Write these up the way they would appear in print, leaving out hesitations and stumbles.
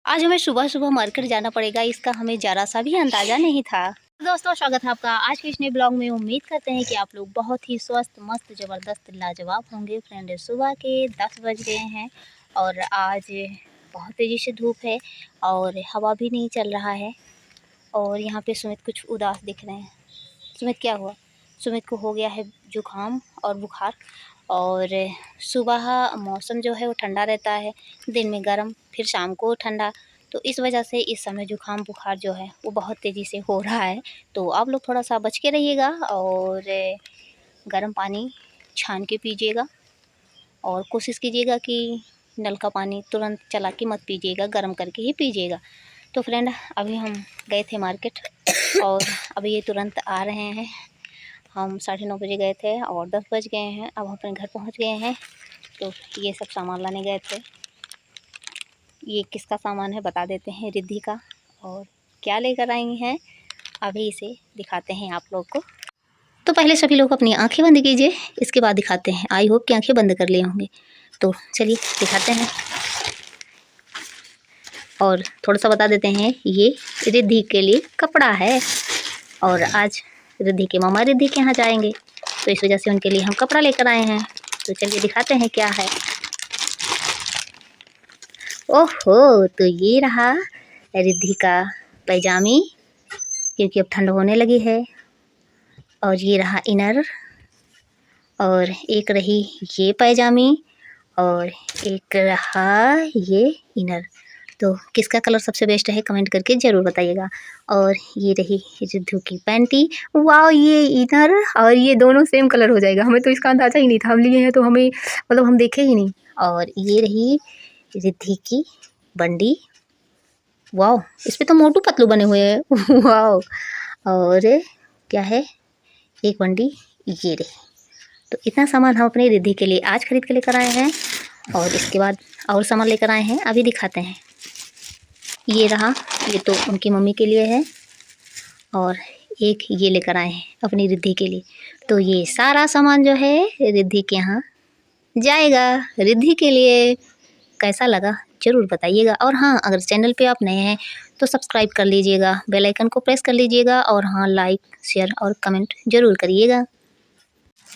आज हमें सुबह-सुबह मार्केट जाना पड़ेगा, इसका हमें ज़रा-सा भी अंदाज़ा नहीं था। दोस्तों, स्वागत है आपका आज के इस नए ब्लॉग में। उम्मीद करते हैं कि आप लोग बहुत ही स्वस्थ, मस्त, ज़बरदस्त, लाजवाब होंगे। फ्रेंड, सुबह के 10 बज गए हैं और आज बहुत तेज़ी से धूप है और हवा भी नहीं चल रहा है। और यहाँ पे सुमित कुछ उदास दिख रहे हैं। सुमित, क्या हुआ? सुमित को हो गया है जुकाम और बुखार। और सुबह मौसम जो है वो ठंडा रहता है, दिन में गर्म, फिर शाम को ठंडा। तो इस वजह से इस समय जुकाम बुखार जो है वो बहुत तेज़ी से हो रहा है। तो आप लोग थोड़ा सा बच के रहिएगा और गर्म पानी छान के पीजिएगा और कोशिश कीजिएगा कि नल का पानी तुरंत चला के मत पीजिएगा, गर्म करके ही पीजिएगा। तो फ्रेंड, अभी हम गए थे मार्केट और अभी ये तुरंत आ रहे हैं। हम 9:30 बजे गए थे और 10 बज गए हैं। अब हम अपने घर पहुंच गए हैं। तो ये सब सामान लाने गए थे। ये किसका सामान है बता देते हैं, रिद्धि का। और क्या लेकर आई हैं अभी इसे दिखाते हैं आप लोग को। तो पहले सभी लोग अपनी आंखें बंद कीजिए, इसके बाद दिखाते हैं। आई होप कि आंखें बंद कर लिए होंगे। तो चलिए दिखाते हैं और थोड़ा सा बता देते हैं। ये रिद्धि के लिए कपड़ा है और आज रिद्धि के मामा रिद्धि के यहाँ जाएंगे, तो इस वजह से उनके लिए हम कपड़ा लेकर आए हैं। तो चलिए दिखाते हैं क्या है। ओहो, तो ये रहा रिद्धि का पैजामी, क्योंकि अब ठंड होने लगी है। और ये रहा इनर, और एक रही ये पैजामी, और एक रहा ये इनर। तो किसका कलर सबसे बेस्ट है कमेंट करके ज़रूर बताइएगा। और ये रही रिद्धि की पैंटी। वाह, ये इनर और ये दोनों सेम कलर हो जाएगा। हमें तो इसका अंदाज़ा ही नहीं था, हम लिए हैं तो हमें मतलब हम देखे ही नहीं। और ये रही रिद्धि की बंडी। वाह, इस पे तो मोटू पतलू बने हुए हैं। वाह, और क्या है, एक बंडी ये रही। तो इतना सामान हम अपनी रिद्धि के लिए आज खरीद के लेकर आए हैं और इसके बाद और सामान लेकर आए हैं, अभी दिखाते हैं। ये रहा, ये तो उनकी मम्मी के लिए है और एक ये लेकर आए हैं अपनी रिद्धि के लिए। तो ये सारा सामान जो है रिद्धि के यहाँ जाएगा, रिद्धि के लिए। कैसा लगा ज़रूर बताइएगा। और हाँ, अगर चैनल पे आप नए हैं तो सब्सक्राइब कर लीजिएगा, बेल आइकन को प्रेस कर लीजिएगा और हाँ, लाइक शेयर और कमेंट ज़रूर करिएगा।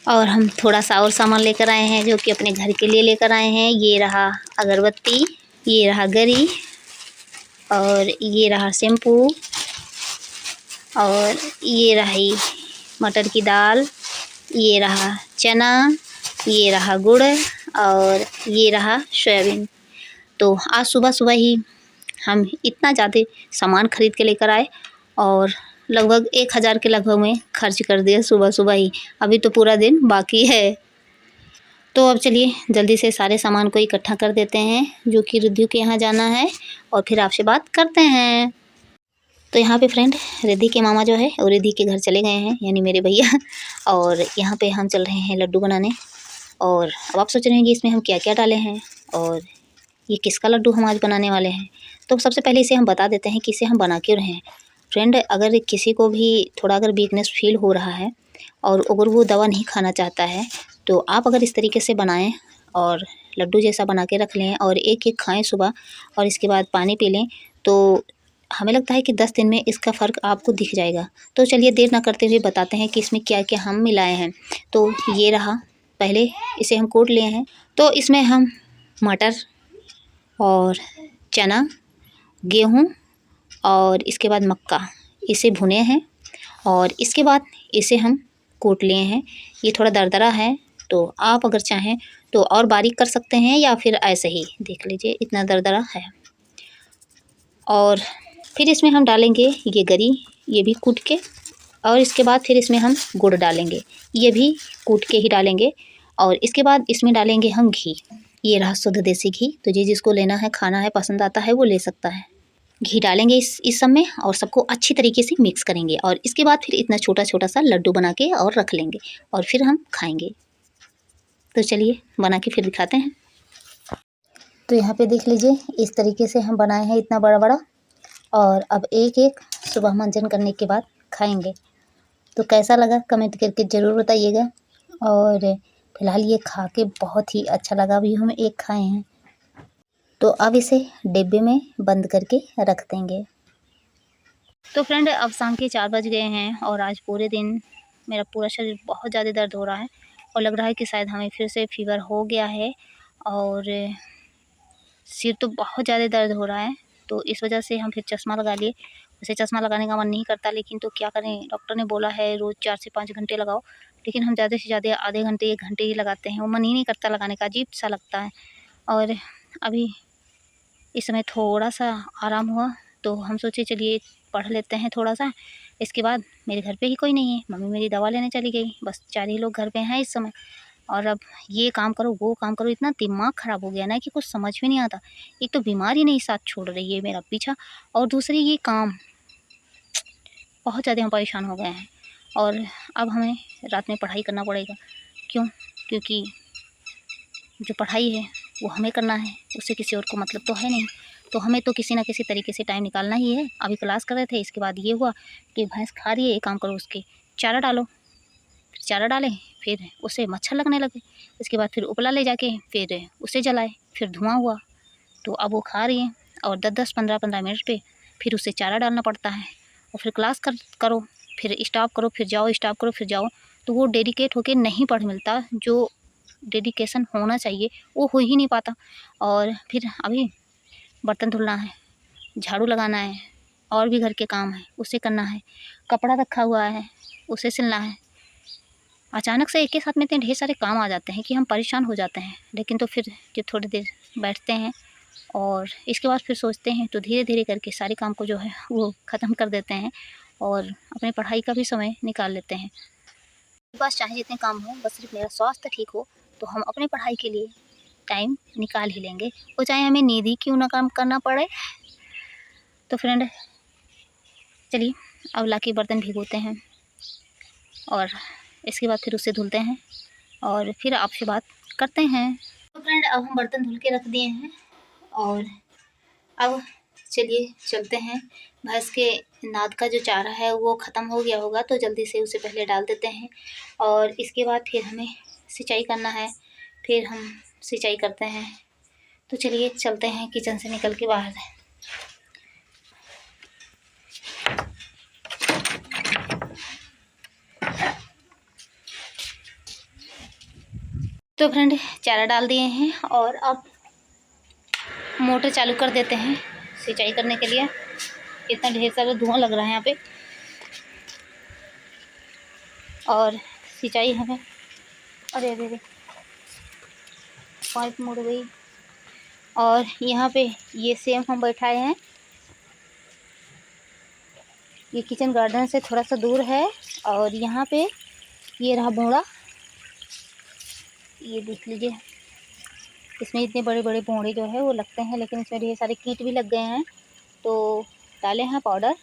और हम थोड़ा सा और सामान लेकर आए हैं जो कि अपने घर के लिए लेकर आए हैं। ये रहा अगरबत्ती, ये रहा गरी, और ये रहा शैम्पू, और ये रही मटर की दाल, ये रहा चना, ये रहा गुड़, और ये रहा सोयाबीन। तो आज सुबह सुबह ही हम इतना ज़्यादा सामान खरीद के लेकर आए और लगभग 1000 के लगभग में खर्च कर दिया सुबह सुबह ही। अभी तो पूरा दिन बाकी है। तो अब चलिए जल्दी से सारे सामान को इकट्ठा कर देते हैं जो कि रिद्धि के यहाँ जाना है और फिर आपसे बात करते हैं। तो यहाँ पे फ्रेंड, रिद्धि के मामा जो है वो रिद्धि के घर चले गए हैं, यानी मेरे भैया। और यहाँ पे हम चल रहे हैं लड्डू बनाने। और अब आप सोच रहे हैं कि इसमें हम क्या क्या डाले हैं और ये किसका लड्डू हम आज बनाने वाले हैं। तो सबसे पहले इसे हम बता देते हैं कि इसे हम बना क्यों रहे हैं। फ्रेंड, अगर किसी को भी थोड़ा अगर वीकनेस फील हो रहा है और अगर वो दवा नहीं खाना चाहता है, तो आप अगर इस तरीके से बनाएं और लड्डू जैसा बना के रख लें और एक एक खाएं सुबह और इसके बाद पानी पी लें, तो हमें लगता है कि 10 दिन में इसका फ़र्क आपको दिख जाएगा। तो चलिए देर ना करते हुए बताते हैं कि इसमें क्या क्या हम मिलाए हैं। तो ये रहा, पहले इसे हम कूट लिए हैं। तो इसमें हम मटर और चना, गेहूँ और इसके बाद मक्का इसे भुने हैं और इसके बाद इसे हम कूट लिए हैं। ये थोड़ा दरदरा है, तो आप अगर चाहें तो और बारीक कर सकते हैं या फिर ऐसे ही देख लीजिए, इतना दरदरा है। और फिर इसमें हम डालेंगे ये गरी, ये भी कूट के, और इसके बाद फिर इसमें हम गुड़ डालेंगे, ये भी कूट के ही डालेंगे। और इसके बाद इसमें डालेंगे हम घी। ये रहा शुद्ध देसी घी, तो ये जिसको लेना है, खाना है, पसंद आता है वो ले सकता है। घी डालेंगे इस सब में और सबको अच्छी तरीके से मिक्स करेंगे और इसके बाद फिर इतना छोटा छोटा सा लड्डू बना के और रख लेंगे और फिर हम खाएंगे। तो चलिए बना के फिर दिखाते हैं। तो यहाँ पे देख लीजिए, इस तरीके से हम बनाए हैं इतना बड़ा बड़ा। और अब एक एक सुबह मंजन करने के बाद खाएंगे। तो कैसा लगा कमेंट करके ज़रूर बताइएगा। और फिलहाल ये खा के बहुत ही अच्छा लगा, अभी हम एक खाए हैं। तो अब इसे डिब्बे में बंद करके रख देंगे। तो फ्रेंड अब शाम के 4 बज गए हैं और आज पूरे दिन मेरा पूरा शरीर बहुत ज़्यादा दर्द हो रहा है और लग रहा है कि शायद हमें फिर से फीवर हो गया है और सिर तो बहुत ज़्यादा दर्द हो रहा है। तो इस वजह से हम फिर चश्मा लगा लिए। वैसे चश्मा लगाने का मन नहीं करता, लेकिन तो क्या करें, डॉक्टर ने बोला है रोज़ 4 से 5 घंटे लगाओ, लेकिन हम ज़्यादा से ज़्यादा आधे घंटे 1 घंटे ही लगाते हैं। वो मन ही नहीं करता लगाने का, अजीब सा लगता है। और अभी इस समय थोड़ा सा आराम हुआ तो हम सोचे चलिए पढ़ लेते हैं थोड़ा सा। इसके बाद मेरे घर पे ही कोई नहीं है, मम्मी मेरी दवा लेने चली गई, बस 4 ही लोग घर पे हैं इस समय। और अब ये काम करो वो काम करो, इतना दिमाग ख़राब हो गया ना कि कुछ समझ में नहीं आता। एक तो बीमारी नहीं साथ छोड़ रही है मेरा पीछा, और दूसरी ये काम, बहुत ज़्यादा हम परेशान हो गए हैं। और अब हमें रात में पढ़ाई करना पड़ेगा। क्यों? क्योंकि जो पढ़ाई है वो हमें करना है, उससे किसी और को मतलब तो है नहीं। तो हमें तो किसी ना किसी तरीके से टाइम निकालना ही है। अभी क्लास कर रहे थे, इसके बाद ये हुआ कि भैंस खा रही है, एक काम करो उसके चारा डालो। फिर चारा डालें, फिर उससे मच्छर लगने लगे। इसके बाद फिर उपला ले जाके फिर उसे जलाए, फिर धुआं हुआ। तो अब वो खा रही है और 10-10, 15-15 मिनट पे फिर उसे चारा डालना पड़ता है। और फिर क्लास करो, फिर स्टॉप करो, फिर जाओ, स्टॉप करो, फिर जाओ। तो वो डेडिकेट होके नहीं पढ़ मिलता, जो डेडिकेशन होना चाहिए वो हो ही नहीं पाता। और फिर अभी बर्तन धुलना है, झाड़ू लगाना है, और भी घर के काम है उसे करना है, कपड़ा रखा हुआ है उसे सिलना है। अचानक से एक के साथ में इतने ढेर सारे काम आ जाते हैं कि हम परेशान हो जाते हैं। लेकिन तो फिर जब थोड़ी देर बैठते हैं और इसके बाद फिर सोचते हैं, तो धीरे धीरे करके सारे काम को जो है वो ख़त्म कर देते हैं और अपने पढ़ाई का भी समय निकाल लेते हैं। मेरे पास चाहे जितने काम हो, बस सिर्फ मेरा स्वास्थ्य ठीक हो, तो हम अपनी पढ़ाई के लिए टाइम निकाल ही लेंगे, वो चाहे हमें नींद ही क्यों ना काम करना पड़े। तो फ्रेंड चलिए अब लाके बर्तन भिगोते हैं और इसके बाद फिर उसे धुलते हैं और फिर आपसे बात करते हैं। तो फ्रेंड अब हम बर्तन धुल के रख दिए हैं और अब चलिए चलते हैं। भैंस के नाद का जो चारा है वो ख़त्म हो गया होगा, तो जल्दी से उसे पहले डाल देते हैं और इसके बाद फिर हमें सिंचाई करना है। फिर हम सिंचाई करते हैं। तो चलिए चलते हैं किचन से निकल के बाहर। तो फ्रेंड चारा डाल दिए हैं और अब मोटर चालू कर देते हैं सिंचाई करने के लिए। इतना ढेर सारा धुआं लग रहा है यहाँ पे, और सिंचाई हमें, अरे अरे अरे पाइप मुड़ गई। और यहाँ पे ये सेम हम बैठाए हैं, ये किचन गार्डन से थोड़ा सा दूर है। और यहाँ पे ये रहा बोड़ा, ये देख लीजिए, इसमें इतने बड़े बड़े बोड़े जो है वो लगते हैं, लेकिन इसमें ढेर सारे कीट भी लग गए हैं। तो डाले हैं पाउडर,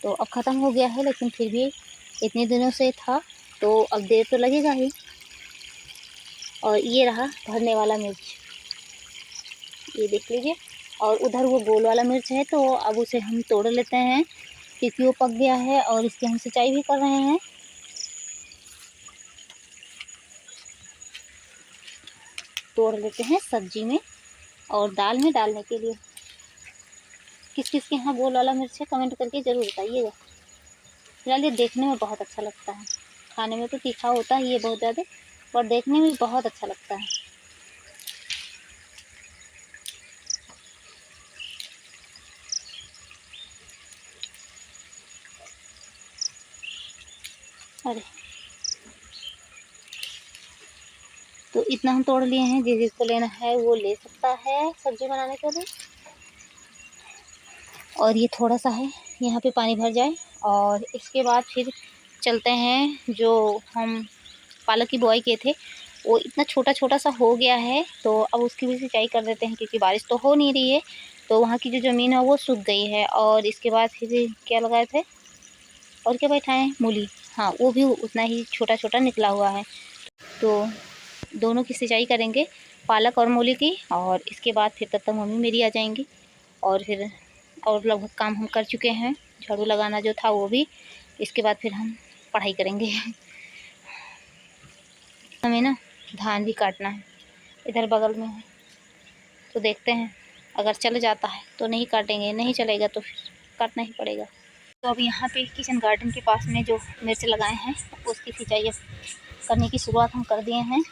तो अब ख़त्म हो गया है, लेकिन फिर भी इतने दिनों से था तो अब देर तो लगेगा ही। और ये रहा भरने वाला मिर्च, ये देख लीजिए। और उधर वो गोल वाला मिर्च है, तो अब उसे हम तोड़ लेते हैं क्योंकि वो पक गया है और इसकी हम सिंचाई भी कर रहे हैं। तोड़ लेते हैं सब्जी में और दाल में डालने के लिए। किस किस के यहाँ गोल वाला मिर्च है कमेंट करके ज़रूर बताइएगा। फिलहाल ये देखने में बहुत अच्छा लगता है, खाने में तो तीखा होता है ये बहुत ज़्यादा, और देखने में बहुत अच्छा लगता है। अरे तो इतना हम तोड़ लिए हैं, जिसको लेना है वो ले सकता है सब्जी बनाने के लिए। और ये थोड़ा सा है, यहाँ पे पानी भर जाए और इसके बाद फिर चलते हैं। जो हम पालक की बुआई किए थे वो इतना छोटा छोटा सा हो गया है, तो अब उसकी भी सिंचाई कर देते हैं क्योंकि बारिश तो हो नहीं रही है, तो वहाँ की जो ज़मीन है वो सूख गई है। और इसके बाद फिर क्या लगाए थे और क्या बैठा है, मूली, हाँ वो भी उतना ही छोटा छोटा निकला हुआ है। तो दोनों की सिंचाई करेंगे, पालक और मूली की, और इसके बाद फिर तब तक मम्मी मेरी आ जाएंगी। और फिर और लगभग काम हम कर चुके हैं, झाड़ू लगाना जो था वो भी। इसके बाद फिर हम पढ़ाई करेंगे। हमें ना धान भी काटना है, इधर बगल में है, तो देखते हैं, अगर चल जाता है तो नहीं काटेंगे, नहीं चलेगा तो फिर काटना ही पड़ेगा। तो अब यहाँ पे किचन गार्डन के पास में जो मिर्च लगाए हैं उसकी सिंचाई करने की शुरुआत हम कर दिए हैं।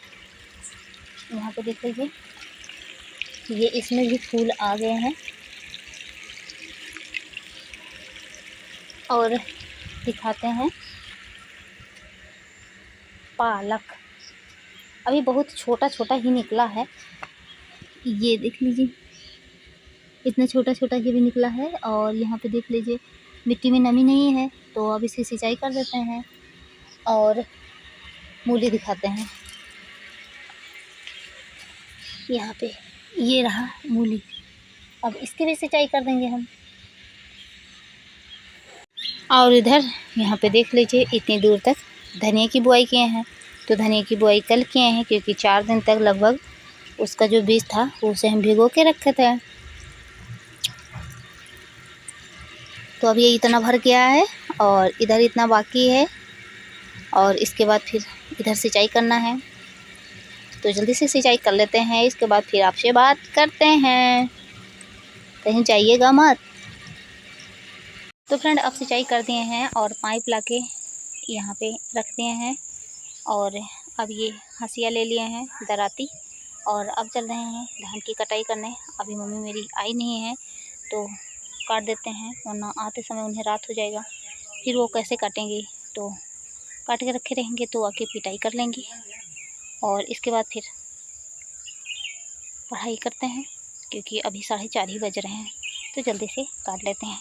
यहाँ पे देख लीजिए, ये इसमें भी फूल आ गए हैं। और दिखाते हैं पालक, अभी बहुत छोटा छोटा ही निकला है। ये देख लीजिए, इतना छोटा छोटा ही भी निकला है। और यहाँ पे देख लीजिए, मिट्टी में नमी नहीं है, तो अब इसे सिंचाई कर देते हैं। और मूली दिखाते हैं, यहाँ पे ये रहा मूली, अब इसकी भी सिंचाई कर देंगे हम। और इधर यहाँ पे देख लीजिए, इतनी दूर तक धनिया की बुआई किए हैं। तो धनिया की बुआई कल किए हैं, क्योंकि 4 दिन तक लगभग उसका जो बीज था उसे हम भिगो के रखे थे। तो अब ये इतना भर गया है और इधर इतना बाकी है, और इसके बाद फिर इधर सिंचाई करना है। तो जल्दी से सिंचाई कर लेते हैं, इसके बाद फिर आपसे बात करते हैं, कहीं जाइएगा मत। तो फ्रेंड, अब सिंचाई कर दिए हैं और पाइप लाके यहाँ पे रख दिए हैं। और अब ये हंसिया ले लिए हैं, दराती, और अब चल रहे हैं धान की कटाई करने। अभी मम्मी मेरी आई नहीं है, तो काट देते हैं, वरना आते समय उन्हें रात हो जाएगा, फिर वो कैसे काटेंगे। तो काट के रखे रहेंगे तो आके पिटाई कर लेंगी, और इसके बाद फिर पढ़ाई करते हैं, क्योंकि अभी 4:30 ही बज रहे हैं। तो जल्दी से काट लेते हैं।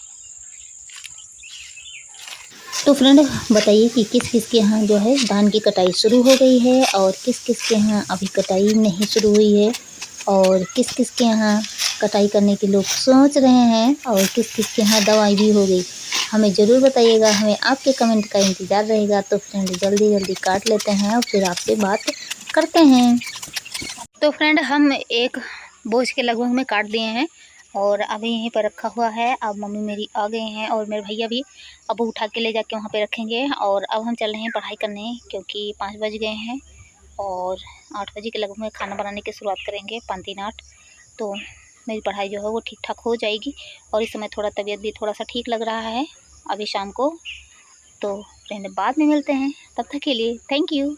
तो फ्रेंड, बताइए कि किस किस के यहाँ जो है धान की कटाई शुरू हो गई है, और किस किस के यहाँ अभी कटाई नहीं शुरू हुई है, और किस किस के यहाँ कटाई करने के लोग सोच रहे हैं, और किस किस के यहाँ दवाई भी हो गई। हमें ज़रूर बताइएगा, हमें आपके कमेंट का इंतज़ार रहेगा। तो फ्रेंड, जल्दी जल्दी काट लेते हैं और फिर आपसे बात करते हैं। तो फ्रेंड, हम एक बोझ के लगभग में काट दिए हैं, और अभी यहीं पर रखा हुआ है। अब मम्मी मेरी आ गए हैं, और मेरे भैया भी अब उठा के ले जाके वहाँ पे रखेंगे। और अब हम चल रहे हैं पढ़ाई करने, क्योंकि 5 बज गए हैं, और 8 बजे के लगभग में खाना बनाने की शुरुआत करेंगे, 5-3-8। तो मेरी पढ़ाई जो है वो ठीक ठाक हो जाएगी। और इस समय थोड़ा तबीयत भी थोड़ा सा ठीक लग रहा है अभी शाम को। तो फ्रेंड, बाद में मिलते हैं, तब तक के लिए थैंक यू।